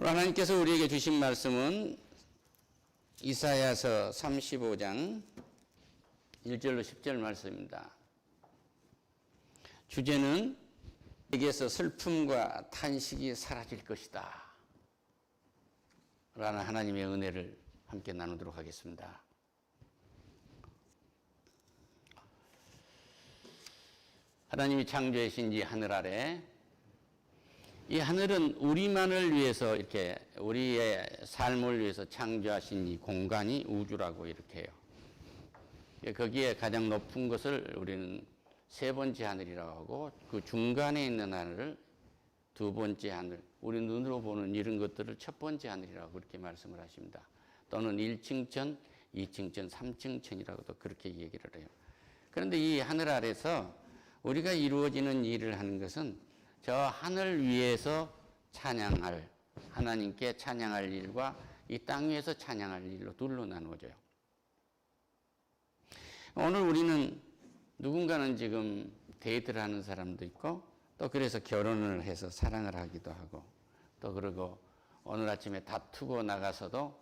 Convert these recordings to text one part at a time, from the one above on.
오늘 하나님께서 우리에게 주신 말씀은 이사야서 35장 1절로 10절 말씀입니다. 주제는 내게서 슬픔과 탄식이 사라질 것이다 라는 하나님의 은혜를 함께 나누도록 하겠습니다. 하나님이 창조하신 이 하늘 아래, 이 하늘은 우리만을 위해서 이렇게 우리의 삶을 위해서 창조하신 이 공간이 우주라고 이렇게 해요. 거기에 가장 높은 것을 우리는 세 번째 하늘이라고 하고, 그 중간에 있는 하늘을 두 번째 하늘, 우리 눈으로 보는 이런 것들을 첫 번째 하늘이라고 그렇게 말씀을 하십니다. 또는 1층천, 2층천, 3층천이라고도 그렇게 얘기를 해요. 그런데 이 하늘 아래서 우리가 이루어지는 일을 하는 것은 저 하늘 위에서 찬양할, 하나님께 찬양할 일과 이 땅 위에서 찬양할 일로 둘로 나누어져요. 오늘 우리는 누군가는 지금 데이트를 하는 사람도 있고, 또 그래서 결혼을 해서 사랑을 하기도 하고, 또 그러고 오늘 아침에 다투고 나가서도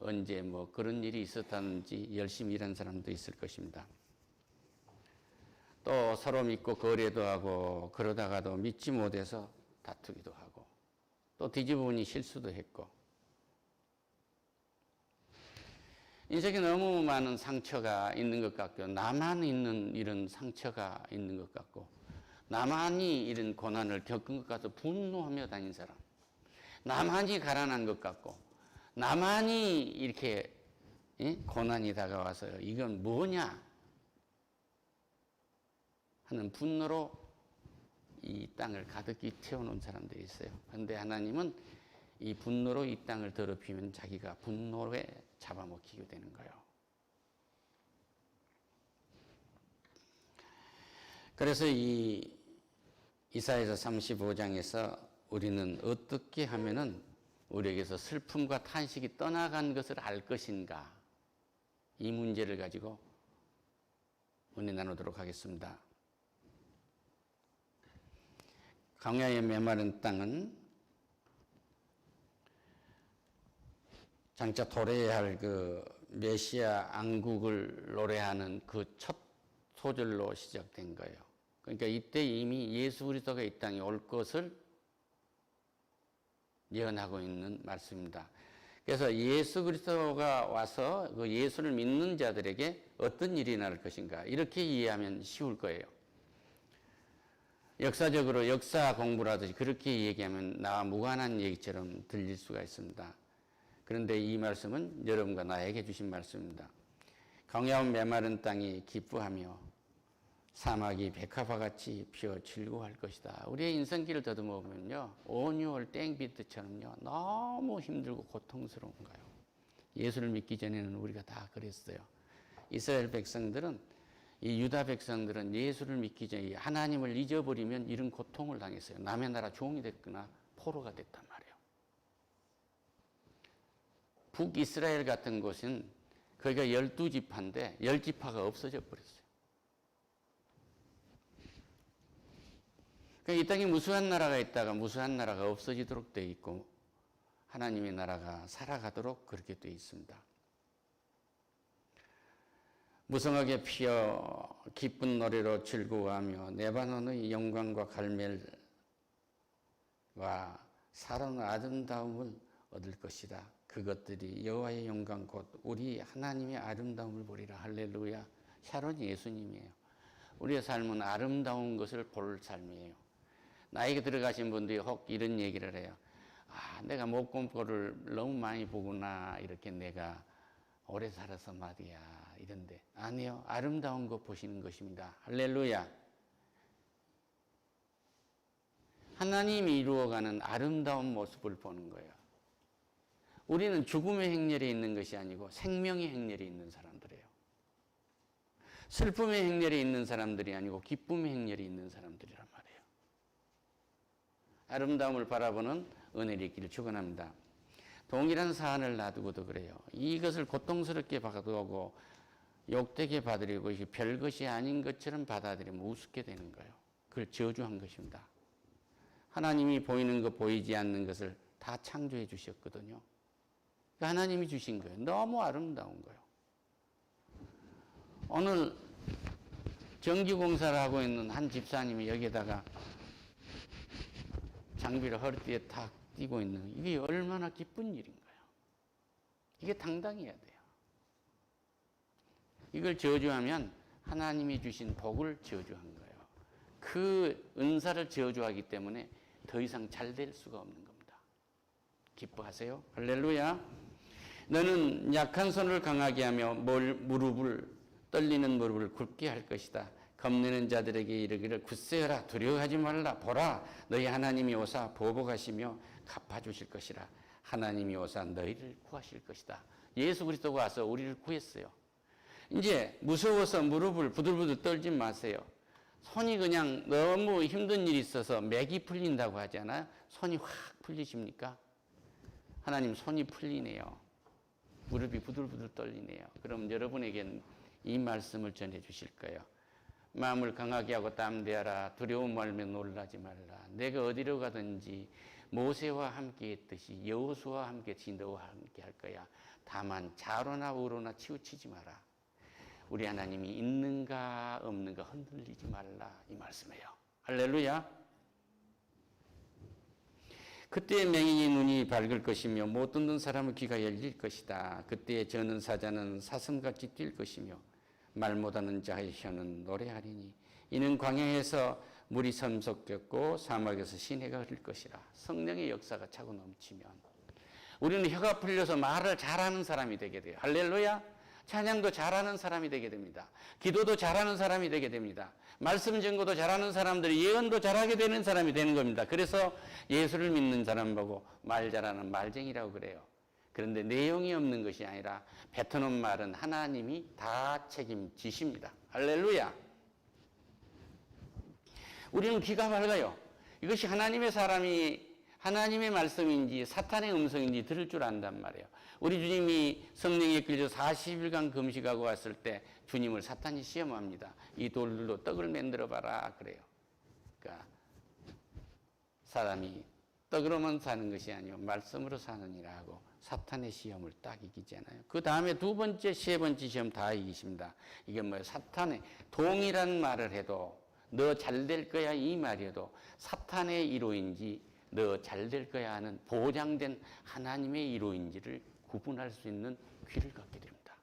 언제 뭐 그런 일이 있었다는지 열심히 일한 사람도 있을 것입니다. 또 서로 믿고 거래도 하고, 그러다가도 믿지 못해서 다투기도 하고, 또 뒤집으니 실수도 했고, 인생에 너무 많은 상처가 있는 것 같고, 나만 있는 이런 상처가 있는 것 같고, 나만이 이런 고난을 겪은 것 같아서 분노하며 다닌 사람, 나만이 가난한 것 같고, 나만이 이렇게 고난이 다가와서 이건 뭐냐 하는 분노로 이 땅을 가득히 채워놓은 사람들이 있어요. 그런데 하나님은 이 분노로 이 땅을 더럽히면 자기가 분노에 잡아먹히게 되는 거예요. 그래서 이 이사야서 35장에서 우리는 어떻게 하면은 우리에게서 슬픔과 탄식이 떠나간 것을 알 것인가, 이 문제를 가지고 은혜 나누도록 하겠습니다. 광야의 메마른 땅은 장차 도래해야 할 그 메시아 앙국을 노래하는 그 첫 소절로 시작된 거예요. 그러니까 이때 이미 예수 그리스도가 이 땅에 올 것을 예언하고 있는 말씀입니다. 그래서 예수 그리스도가 와서 그 예수를 믿는 자들에게 어떤 일이 날 것인가, 이렇게 이해하면 쉬울 거예요. 역사적으로 역사 공부를 하듯이 그렇게 얘기하면 나와 무관한 얘기처럼 들릴 수가 있습니다. 그런데 이 말씀은 여러분과 나에게 주신 말씀입니다. 광야와 메마른 땅이 기뻐하며 사막이 백합화 같이 피어 즐거워할 것이다. 우리의 인생길을 더듬어 보면요, 5,6월 땡비트처럼요, 너무 힘들고 고통스러운 거예요. 예수를 믿기 전에는 우리가 다 그랬어요. 이스라엘 백성들은, 이 유다 백성들은 예수를 믿기 전에 하나님을 잊어버리면 이런 고통을 당했어요. 남의 나라 종이 됐거나 포로가 됐단 말이에요. 북이스라엘 같은 곳은 거기가 12지파인데 10지파가 없어져 버렸어요. 그러니까 이 땅에 무수한 나라가 있다가 무수한 나라가 없어지도록 되어 있고, 하나님의 나라가 살아가도록 그렇게 되어 있습니다. 무성하게 피어 기쁜 노래로 즐거워하며 레바논의 영광과 갈멜과 사론의 아름다움을 얻을 것이다. 그것들이 여호와의 영광 곧 우리 하나님의 아름다움을 보리라. 할렐루야. 샤론이 예수님이에요. 우리의 삶은 아름다운 것을 볼 삶이에요. 나이가 들어가신 분들이 혹 이런 얘기를 해요. 아, 내가 목공포를 너무 많이 보구나, 이렇게 내가 오래 살아서 말이야, 이런데 아니요, 아름다운 것 보시는 것입니다. 할렐루야. 하나님이 이루어가는 아름다운 모습을 보는 거예요. 우리는 죽음의 행렬에 있는 것이 아니고 생명의 행렬에 있는 사람들이에요. 슬픔의 행렬에 있는 사람들이 아니고 기쁨의 행렬에 있는 사람들이란 말이에요. 아름다움을 바라보는 은혜를 있기를 축원합니다. 동일한 사안을 놔두고도 그래요. 이것을 고통스럽게 받아오고 욕되게 받아들이고 별것이 아닌 것처럼 받아들이면 우습게 되는 거예요. 그걸 저주한 것입니다. 하나님이 보이는 것, 보이지 않는 것을 다 창조해 주셨거든요. 하나님이 주신 거예요. 너무 아름다운 거예요. 오늘 전기공사를 하고 있는 한 집사님이 여기다가 장비를 허리띠에 탁 띄고 있는, 이게 얼마나 기쁜 일인가요? 이게 당당해야 돼요. 이걸 저주하면 하나님이 주신 복을 저주한 거예요. 그 은사를 저주하기 때문에 더 이상 잘 될 수가 없는 겁니다. 기뻐하세요. 할렐루야. 너는 약한 손을 강하게 하며 떨리는 무릎을 굽게 할 것이다. 겁내는 자들에게 이르기를 굳세어라, 두려워하지 말라. 보라, 너희 하나님이 오사 보복하시며 갚아주실 것이라. 하나님이 오사 너희를 구하실 것이다. 예수 그리스도가 와서 우리를 구했어요. 이제 무서워서 무릎을 부들부들 떨지 마세요. 손이 그냥 너무 힘든 일이 있어서 맥이 풀린다고 하잖아요. 손이 확 풀리십니까? 하나님 손이 풀리네요. 무릎이 부들부들 떨리네요. 그럼 여러분에게는 이 말씀을 전해 주실 거예요. 마음을 강하게 하고 담대하라. 두려움 말며 놀라지 말라. 내가 어디로 가든지 모세와 함께 했듯이 여호수아와 함께 했듯이 너와 함께 할 거야. 다만 좌로나 우로나 치우치지 마라. 우리 하나님이 있는가 없는가 흔들리지 말라, 이 말씀이에요. 할렐루야. 그때 맹인이 눈이 밝을 것이며 못 듣는 사람의 귀가 열릴 것이다. 그때 저는 사자는 사슴같이 뛸 것이며 말 못하는 자의 혀는 노래하리니 이는 광야에서 물이 샘솟겠고 사막에서 시내가 흐를 것이라. 성령의 역사가 차고 넘치면 우리는 혀가 풀려서 말을 잘하는 사람이 되게 돼요. 할렐루야. 찬양도 잘하는 사람이 되게 됩니다. 기도도 잘하는 사람이 되게 됩니다. 말씀 전거도 잘하는 사람들이 예언도 잘하게 되는 사람이 되는 겁니다. 그래서 예수를 믿는 사람 보고 말 잘하는 말쟁이라고 그래요. 그런데 내용이 없는 것이 아니라 뱉어놓은 말은 하나님이 다 책임지십니다. 할렐루야. 우리는 귀가 밝아요. 이것이 하나님의 사람이 하나님의 말씀인지 사탄의 음성인지 들을 줄 안단 말이에요. 우리 주님이 성령에 이끌려 40일간 금식하고 왔을 때 주님을 사탄이 시험합니다. 이 돌들로 떡을 만들어 봐라 그래요. 그러니까 사람이 떡으로만 사는 것이 아니요 말씀으로 사느니라 하고 사탄의 시험을 딱 이기잖아요. 그 다음에 두 번째, 세 번째 시험 다 이기십니다. 이게 뭐예요? 사탄의 동일한 말을 해도 너 잘 될 거야 이 말이어도 사탄의 이로인지 너 잘 될 거야 하는 보장된 하나님의 이로인지를 구분할 수 있는 귀를 갖게 됩니다.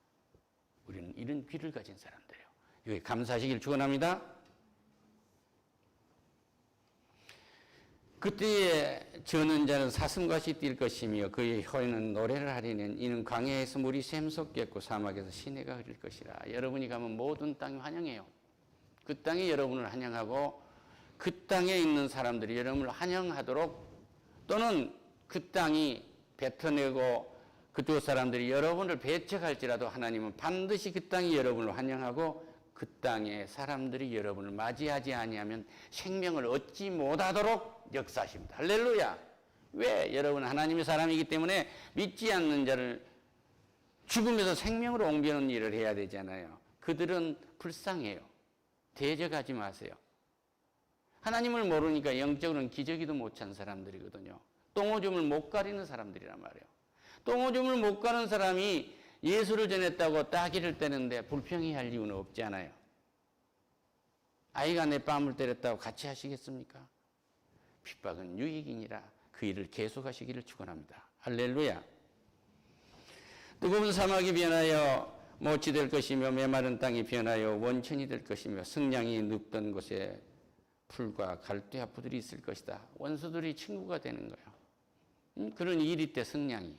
우리는 이런 귀를 가진 사람들이에요. 이거 감사하시길 축원합니다. 그때에 저는 자는 사슴같이 뛸 것이며 그의 혀에는 노래를 하리는 이는 광야에서 물이 샘솟겠고 사막에서 시내가 흐를 것이라. 여러분이 가면 모든 땅이 환영해요. 그 땅이 여러분을 환영하고 그 땅에 있는 사람들이 여러분을 환영하도록 또는 그 땅이 뱉어내고 그쪽 사람들이 여러분을 배척할지라도 하나님은 반드시 그 땅이 여러분을 환영하고 그 땅에 사람들이 여러분을 맞이하지 아니하면 생명을 얻지 못하도록 역사하십니다. 할렐루야. 왜? 여러분 하나님의 사람이기 때문에 믿지 않는 자를 죽음에서 생명으로 옮기는 일을 해야 되잖아요. 그들은 불쌍해요. 대적하지 마세요. 하나님을 모르니까 영적으로는 기저귀도 못 찬 사람들이거든요. 똥오줌을 못 가리는 사람들이란 말이에요. 똥오줌을 못 가는 사람이 예수를 전했다고 따귀를 떼는데 불평해할 이유는 없잖아요. 아이가 내 뺨을 때렸다고 같이 하시겠습니까? 핍박은 유익이니라 그 일을 계속하시기를 축원합니다. 할렐루야. 뜨거운 사막이 변하여 못이 될 것이며 메마른 땅이 변하여 원천이 될 것이며 승량이 눕던 곳에 풀과 갈대아프들이 있을 것이다. 원수들이 친구가 되는 거예요. 그런 일이 때 승량이.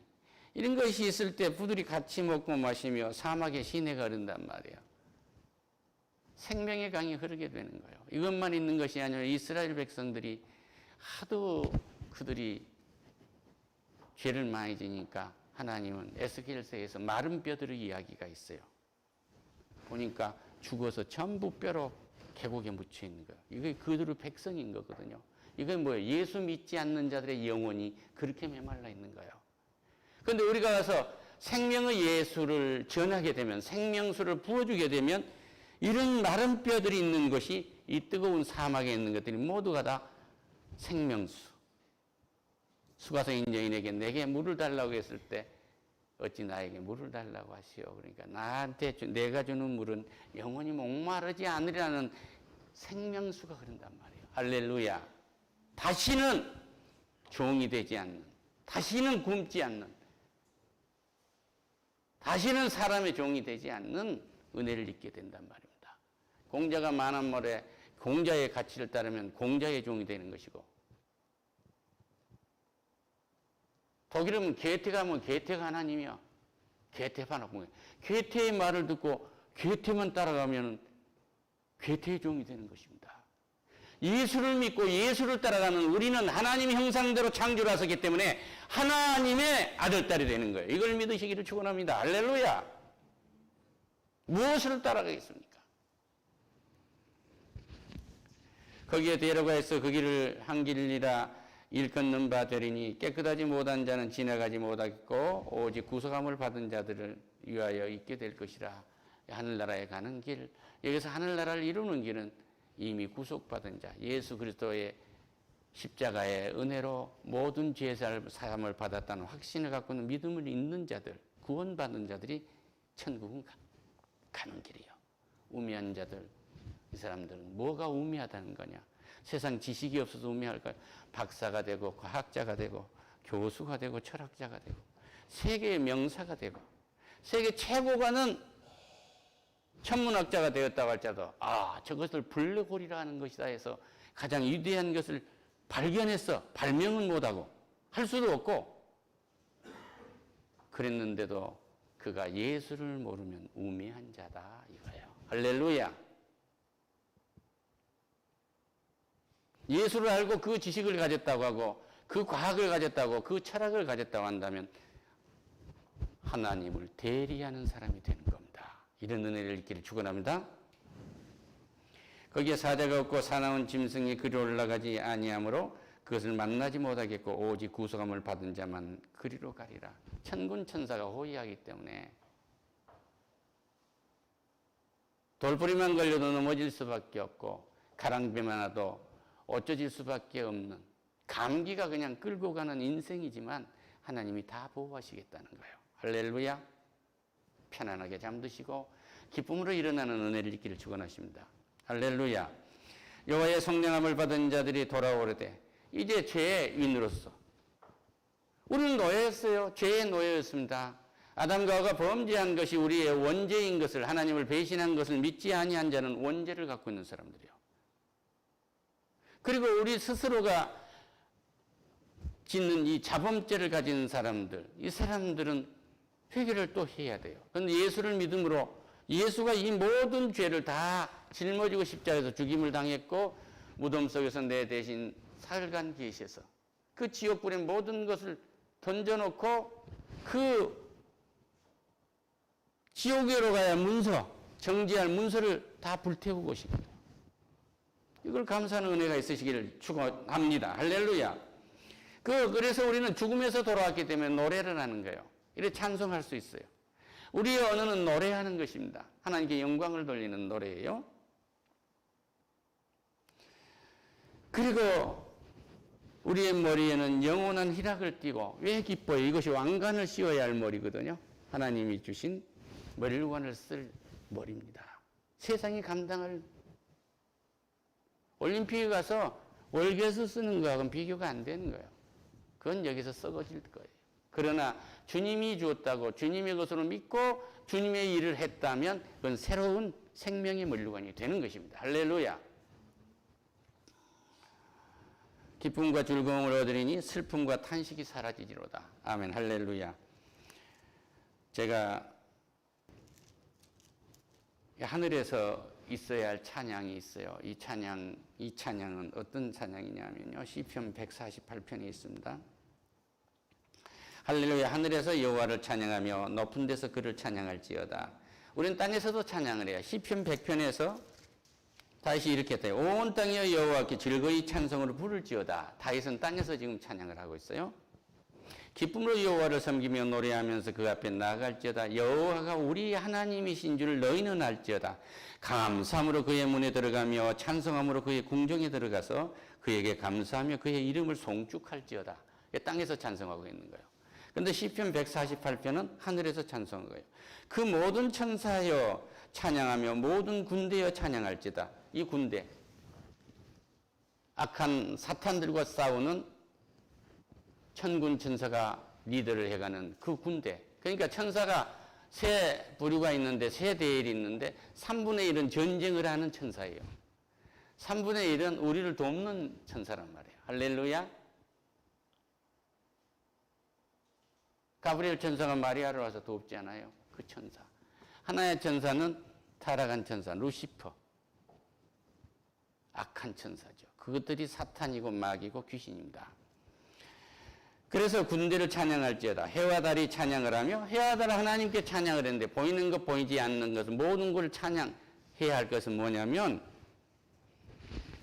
이런 것이 있을 때 부들이 같이 먹고 마시며 사막에 시내가 흐른단 말이에요. 생명의 강이 흐르게 되는 거예요. 이것만 있는 것이 아니라 이스라엘 백성들이 하도 그들이 죄를 많이 지니까 하나님은 에스겔서에서 마른 뼈들의 이야기가 있어요. 보니까 죽어서 전부 뼈로 계곡에 묻혀 있는 거예요. 이게 그들의 백성인 거거든요. 이건 뭐예요? 예수 믿지 않는 자들의 영혼이 그렇게 메말라 있는 거예요. 그런데 우리가 가서 생명의 예수를 전하게 되면 생명수를 부어주게 되면 이런 마른 뼈들이 있는 것이 이 뜨거운 사막에 있는 것들이 모두가 다 생명수, 수가성인 여인에게 내게 물을 달라고 했을 때 어찌 나에게 물을 달라고 하시오. 그러니까 나한테 내가 주는 물은 영원히 목마르지 않으리라는 생명수가 흐른단 말이에요. 할렐루야. 다시는 종이 되지 않는, 다시는 굶지 않는, 다시는 사람의 종이 되지 않는 은혜를 입게 된단 말입니다. 공자가 만한말에 공자의 가치를 따르면 공자의 종이 되는 것이고, 독일은 게테가 하면 게테가 하나님이야. 게테만 하고, 게테의 말을 듣고 게테만 따라가면 게테의 종이 되는 것입니다. 예수를 믿고 예수를 따라가는 우리는 하나님 형상대로 창조라서기 때문에 하나님의 아들딸이 되는 거예요. 이걸 믿으시기를 축원합니다. 할렐루야. 무엇을 따라가겠습니까? 거기에 데려가서 그 길을 한 길이라 일컫는 바 되리니 깨끗하지 못한 자는 지나가지 못하겠고 오직 구속함을 받은 자들을 위하여 있게 될 것이라. 하늘나라에 가는 길, 여기서 하늘나라를 이루는 길은 이미 구속받은 자, 예수 그리스도의 십자가의 은혜로 모든 죄 사함을 받았다는 확신을 갖고 있는 믿음을 있는 자들, 구원받은 자들이 천국은 가는 길이에요. 우매한 자들, 이 사람들은 뭐가 우매하다는 거냐? 세상 지식이 없어서 우매할까요? 박사가 되고 과학자가 되고 교수가 되고 철학자가 되고 세계의 명사가 되고 세계 최고가는 천문학자가 되었다고 할지라도 저것을 블랙홀이라 하는 것이다 해서 가장 위대한 것을 발견했어. 발명은 못하고 할 수도 없고 그랬는데도 그가 예수를 모르면 우매한 자다 이거예요. 할렐루야. 예수를 알고 그 지식을 가졌다고 하고 그 과학을 가졌다고 그 철학을 가졌다고 한다면 하나님을 대리하는 사람이 되는 겁니다. 이런 은혜를 입기를 축원합니다. 거기에 사자가 없고 사나운 짐승이 그리 올라가지 아니하므로 그것을 만나지 못하겠고 오직 구속함을 받은 자만 그리로 가리라. 천군 천사가 호위하기 때문에 돌부리만 걸려도 넘어질 수밖에 없고 가랑비만 와도 어쩌질 수밖에 없는 감기가 그냥 끌고 가는 인생이지만 하나님이 다 보호하시겠다는 거예요. 할렐루야. 편안하게 잠드시고 기쁨으로 일어나는 은혜를 입기를 축원하십니다. 할렐루야. 여호와의 성령함을 받은 자들이 돌아오르되 이제 죄의 인으로서 우리는 노예였어요. 죄의 노예였습니다. 아담과 하와가 범죄한 것이 우리의 원죄인 것을, 하나님을 배신한 것을 믿지 아니한 자는 원죄를 갖고 있는 사람들이요. 그리고 우리 스스로가 짓는 이 자범죄를 가진 사람들, 이 사람들은 회개를 또 해야 돼요. 그런데 예수를 믿음으로 예수가 이 모든 죄를 다 짊어지고 십자가에서 죽임을 당했고 무덤 속에서 내 대신 사흘간 계셔서 그 지옥불에 모든 것을 던져놓고 그 지옥으로 가야 문서, 정지할 문서를 다 불태우고 오십니다. 이걸 감사하는 은혜가 있으시기를 축원합니다. 할렐루야. 그래서 우리는 죽음에서 돌아왔기 때문에 노래를 하는 거예요. 이렇게 찬송할 수 있어요. 우리의 언어는 노래하는 것입니다. 하나님께 영광을 돌리는 노래예요. 그리고 우리의 머리에는 영원한 희락을 띠고 왜 기뻐요? 이것이 왕관을 씌워야 할 머리거든요. 하나님이 주신 머리관을 쓸 머리입니다. 세상이 감당할 올림픽에 가서 월계수 쓰는 거하고는 비교가 안 되는 거예요. 그건 여기서 썩어질 거예요. 그러나 주님이 주었다고 주님의 것으로 믿고 주님의 일을 했다면 그건 새로운 생명의 머리관이 되는 것입니다. 할렐루야. 기쁨과 즐거움을 얻으리니 슬픔과 탄식이 사라지리로다. 아멘. 할렐루야. 제가 하늘에서 있어야 할 찬양이 있어요. 이 찬양은 어떤 찬양이냐면요. 시편 148편에 있습니다. 할렐루야. 하늘에서 여호와를 찬양하며 높은 데서 그를 찬양할지어다. 우리는 땅에서도 찬양을 해요. 시편 100편에서 다시 이렇게 했대요. 온 땅이여 여호와께 즐거이 찬송으로 부를지어다. 다윗은 땅에서 지금 찬양을 하고 있어요. 기쁨으로 여호와를 섬기며 노래하면서 그 앞에 나아갈지어다. 여호와가 우리 하나님이신 줄 너희는 알지어다. 감사함으로 그의 문에 들어가며 찬송함으로 그의 궁정에 들어가서 그에게 감사하며 그의 이름을 송축할지어다. 땅에서 찬송하고 있는 거예요. 그런데 시편 148편은 하늘에서 찬송한 거예요. 그 모든 천사여 찬양하며 모든 군대여 찬양할지다. 이 군대, 악한 사탄들과 싸우는 천군 천사가 리더를 해가는 그 군대. 그러니까 천사가 세 부류가 있는데, 세 대열이 있는데 3분의 1은 전쟁을 하는 천사예요. 3분의 1은 우리를 돕는 천사란 말이에요. 할렐루야. 가브리엘 천사가 마리아를 와서 돕지 않아요? 그 천사. 하나의 천사는 타락한 천사, 루시퍼. 악한 천사죠. 그것들이 사탄이고 마귀고 귀신입니다. 그래서 군대를 찬양할지어다. 해와 달이 찬양을 하며, 해와 달은 하나님께 찬양을 했는데 보이는 것 보이지 않는 것은 모든 걸 찬양해야 할 것은 뭐냐면,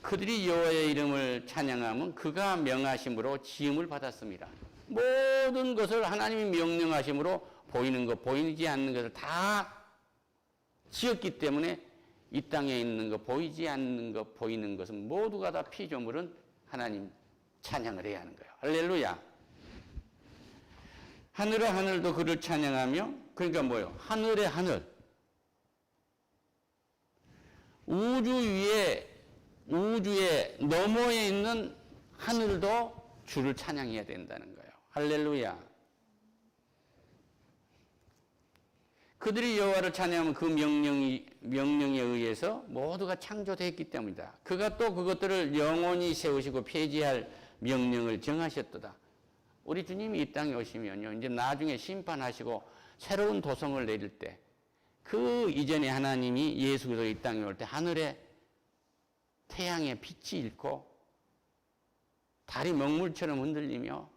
그들이 여호와의 이름을 찬양하면 그가 명하심으로 지음을 받았습니다. 모든 것을 하나님이 명령하심으로 보이는 것 보이지 않는 것을 다 지었기 때문에 이 땅에 있는 것 보이지 않는 것 보이는 것은 모두가 다 피조물은 하나님 찬양을 해야 하는 거예요. 할렐루야. 하늘의 하늘도 그를 찬양하며, 그러니까 뭐예요? 하늘의 하늘. 우주의 너머에 있는 하늘도 주를 찬양해야 된다는 거예요. 할렐루야. 그들이 여호와를 찬양하면 그 명령에 의해서 모두가 창조됐기 때문이다. 그가 또 그것들을 영원히 세우시고 폐지할 명령을 정하셨도다. 우리 주님이 이 땅에 오시면요, 이제 나중에 심판하시고 새로운 도성을 내릴 때, 그 이전에 하나님이 예수 그리스도 이 땅에 올 때 하늘에 태양의 빛이 잃고 달이 먹물처럼 흔들리며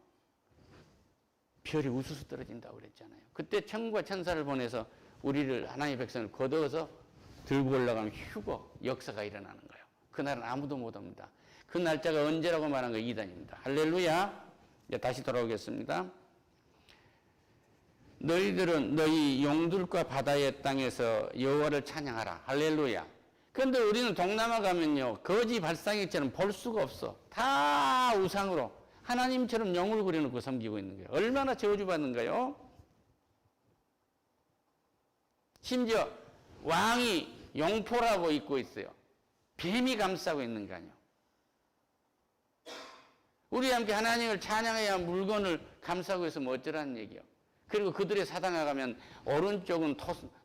별이 우수수 떨어진다고 그랬잖아요. 그때 천과 천사를 보내서 우리를, 하나님의 백성을 거둬서 들고 올라가면 휴거 역사가 일어나는 거예요. 그날은 아무도 못 옵니다. 그 날짜가 언제라고 말한 거 이단입니다. 할렐루야. 이제 다시 돌아오겠습니다. 너희들은 너희 용들과 바다의 땅에서 여호와를 찬양하라. 할렐루야. 그런데 우리는 동남아 가면요, 거지 발상액처럼 볼 수가 없어. 다 우상으로 하나님처럼 용을 그려놓고 섬기고 있는 거예요. 얼마나 저주받는가요? 심지어 왕이 용포라고 입고 있어요. 뱀이 감싸고 있는 거 아니에요. 우리 함께 하나님을 찬양해야 물건을 감싸고 있으면 어쩌라는 얘기요. 그리고 그들의 사당에 가면 오른쪽은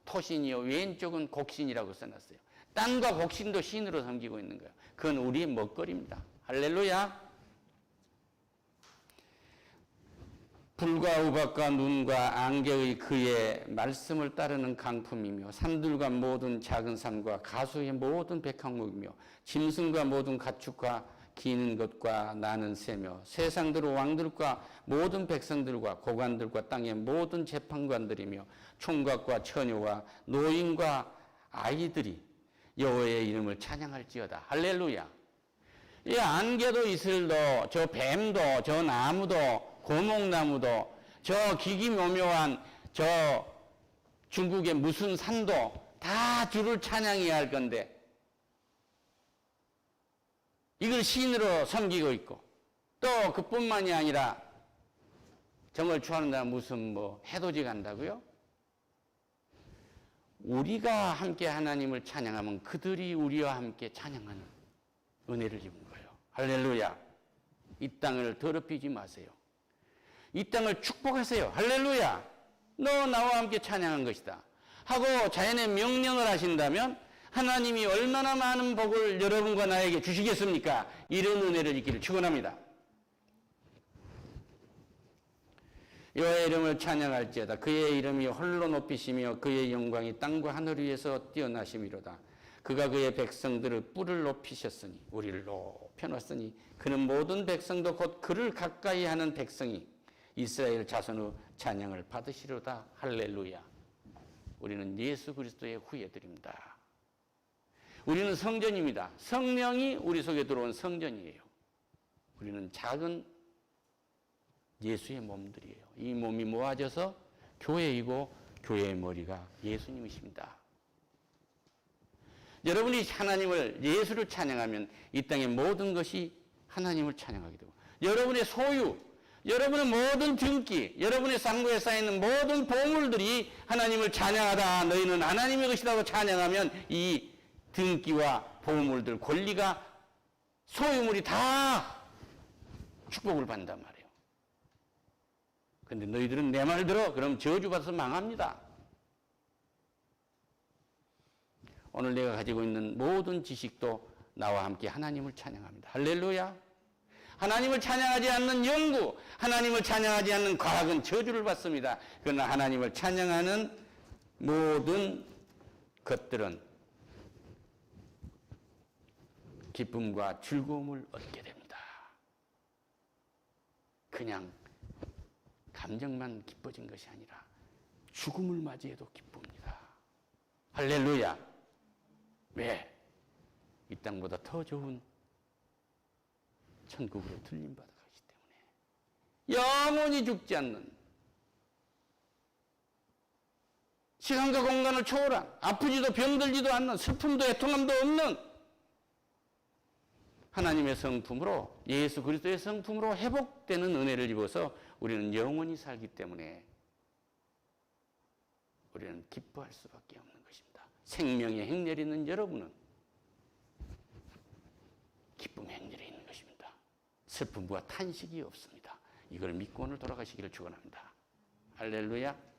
토신이요, 왼쪽은 곡신이라고 써놨어요. 땅과 곡신도 신으로 섬기고 있는 거예요. 그건 우리의 먹거리입니다. 할렐루야. 불과 우박과 눈과 안개의 그의 말씀을 따르는 강품이며, 산들과 모든 작은 산과 가수의 모든 백항목이며, 짐승과 모든 가축과 기는 것과 나는 새며, 세상들 왕들과 모든 백성들과 고관들과 땅의 모든 재판관들이며, 총각과 처녀와 노인과 아이들이 여호와의 이름을 찬양할지어다. 할렐루야. 이 안개도 이슬도, 저 뱀도, 저 나무도, 고목나무도, 저 기기묘묘한 저 중국의 무슨 산도 다 주를 찬양해야 할 건데, 이걸 신으로 섬기고 있고, 또 그뿐만이 아니라 정을 추하는다 무슨 뭐 해돋이 간다고요? 우리가 함께 하나님을 찬양하면 그들이 우리와 함께 찬양하는 은혜를 입은 거예요. 할렐루야. 이 땅을 더럽히지 마세요. 이 땅을 축복하세요. 할렐루야. 너 나와 함께 찬양한 것이다 하고 자연의 명령을 하신다면 하나님이 얼마나 많은 복을 여러분과 나에게 주시겠습니까? 이런 은혜를 있기를 축원합니다. 여호와의 이름을 찬양할지어다. 그의 이름이 홀로 높이시며 그의 영광이 땅과 하늘 위에서 뛰어나심이로다. 그가 그의 백성들을 뿔을 높이셨으니, 우리를 높여놨으니 그는 모든 백성도 곧 그를 가까이 하는 백성이 이스라엘 자손의 찬양을 받으시로다. 할렐루야. 우리는 예수 그리스도의 후예들입니다. 우리는 성전입니다. 성령이 우리 속에 들어온 성전이에요. 우리는 작은 예수의 몸들이에요. 이 몸이 모아져서 교회이고 교회의 머리가 예수님이십니다. 여러분이 하나님을, 예수를 찬양하면 이 땅의 모든 것이 하나님을 찬양하게 되고, 여러분의 소유, 여러분의 모든 등기, 여러분의 상고에 쌓이는 모든 보물들이 하나님을 찬양하다. 너희는 하나님의 것이라고 찬양하면 이 등기와 보물들, 권리가, 소유물이 다 축복을 받는단 말이에요. 근데 너희들은 내 말 들어. 그럼 저주받아서 망합니다. 오늘 내가 가지고 있는 모든 지식도 나와 함께 하나님을 찬양합니다. 할렐루야. 하나님을 찬양하지 않는 연구, 하나님을 찬양하지 않는 과학은 저주를 받습니다. 그러나 하나님을 찬양하는 모든 것들은 기쁨과 즐거움을 얻게 됩니다. 그냥 감정만 기뻐진 것이 아니라 죽음을 맞이해도 기쁩니다. 할렐루야. 왜? 이 땅보다 더 좋은 천국으로 들림받아 가기 때문에 영원히 죽지 않는 시간과 공간을 초월한 아프지도 병들지도 않는 슬픔도 애통함도 없는 하나님의 성품으로 예수 그리스도의 성품으로 회복되는 은혜를 입어서 우리는 영원히 살기 때문에 우리는 기뻐할 수밖에 없는 것입니다. 생명의 행렬이 있는 여러분은 기쁨의 행렬이 있는 것입니다. 슬픔과 탄식이 없습니다. 이걸 믿고 오늘 돌아가시기를 축원합니다. 할렐루야.